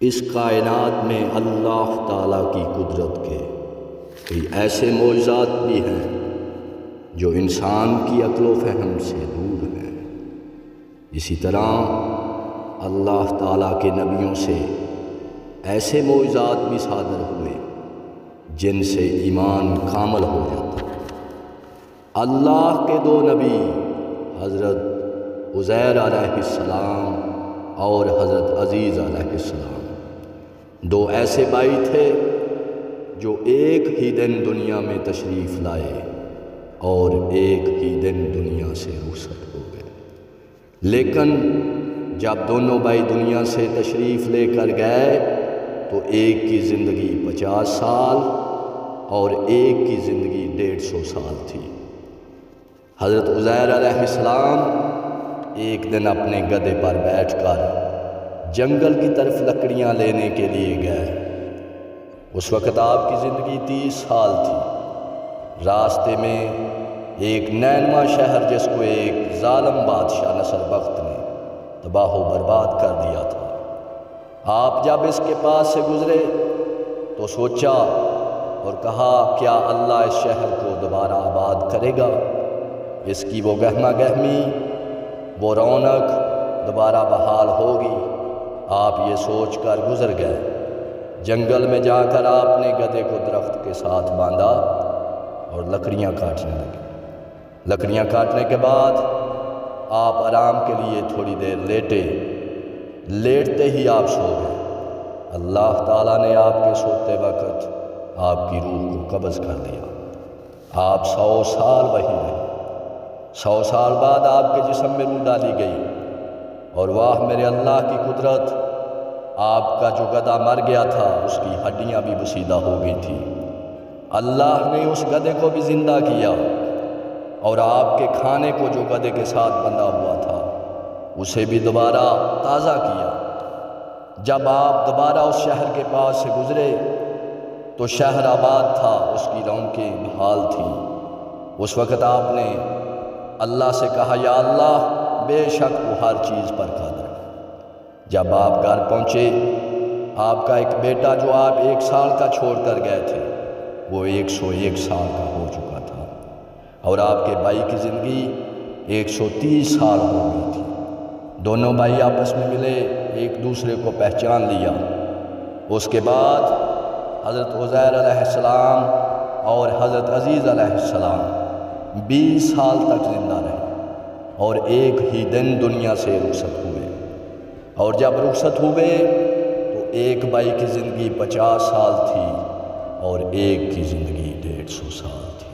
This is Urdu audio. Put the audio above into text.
اس کائنات میں اللہ تعالیٰ کی قدرت کے کئی ایسے معجزات بھی ہیں جو انسان کی عقل و فہم سے دور ہیں۔ اسی طرح اللہ تعالیٰ کے نبیوں سے ایسے معجزات بھی صادر ہوئے جن سے ایمان کامل ہو جاتا۔ اللہ کے دو نبی حضرت عزیر علیہ السلام اور حضرت عزیز علیہ السلام دو ایسے بھائی تھے جو ایک ہی دن دنیا میں تشریف لائے اور ایک ہی دن دنیا سے رخصت ہو گئے، لیکن جب دونوں بھائی دنیا سے تشریف لے کر گئے تو ایک کی زندگی 50 سال اور ایک کی زندگی 150 سال تھی۔ حضرت عزیر علیہ السلام ایک دن اپنے گدھے پر بیٹھ کر جنگل کی طرف لکڑیاں لینے کے لیے گئے۔ اس وقت آپ کی زندگی 30 سال تھی۔ راستے میں ایک نینوا شہر جس کو ایک ظالم بادشاہ نصر بخت نے تباہ و برباد کر دیا تھا، آپ جب اس کے پاس سے گزرے تو سوچا اور کہا کیا اللہ اس شہر کو دوبارہ آباد کرے گا؟ اس کی وہ گہما گہمی، وہ رونق دوبارہ بحال ہوگی؟ آپ یہ سوچ کر گزر گئے۔ جنگل میں جا کر آپ نے گدھے کو درخت کے ساتھ باندھا اور لکڑیاں کاٹنے لگے۔ لکڑیاں کاٹنے کے بعد آپ آرام کے لیے تھوڑی دیر لیٹتے ہی آپ سو گئے۔ اللہ تعالیٰ نے آپ کے سوتے وقت آپ کی روح کو قبض کر لیا۔ آپ 100 سال وہیں رہے۔ 100 سال بعد آپ کے جسم میں روح ڈالی گئی، اور واہ میرے اللہ کی قدرت، آپ کا جو گدھا مر گیا تھا اس کی ہڈیاں بھی بسیدہ ہو گئی تھی۔ اللہ نے اس گدھے کو بھی زندہ کیا اور آپ کے کھانے کو جو گدھے کے ساتھ بندھا ہوا تھا اسے بھی دوبارہ تازہ کیا۔ جب آپ دوبارہ اس شہر کے پاس سے گزرے تو شہر آباد تھا، اس کی رونقیں بحال تھیں۔ اس وقت آپ نے اللہ سے کہا یا اللہ بے شک وہ ہر چیز پر قادر ہے۔ جب آپ گھر پہنچے، آپ کا ایک بیٹا جو آپ 1 سال کا چھوڑ کر گئے تھے وہ 101 سال کا ہو چکا تھا، اور آپ کے بھائی کی زندگی 130 سال ہو گئی تھی۔ دونوں بھائی آپس میں ملے، ایک دوسرے کو پہچان لیا۔ اس کے بعد حضرت عزیر علیہ السلام اور حضرت عزیز علیہ السلام 20 سال تک زندہ رہے اور ایک ہی دن دنیا سے رخصت ہوئے۔ اور جب رخصت ہوئے تو ایک بھائی کی زندگی 50 سال تھی اور ایک کی زندگی 150 سال تھی۔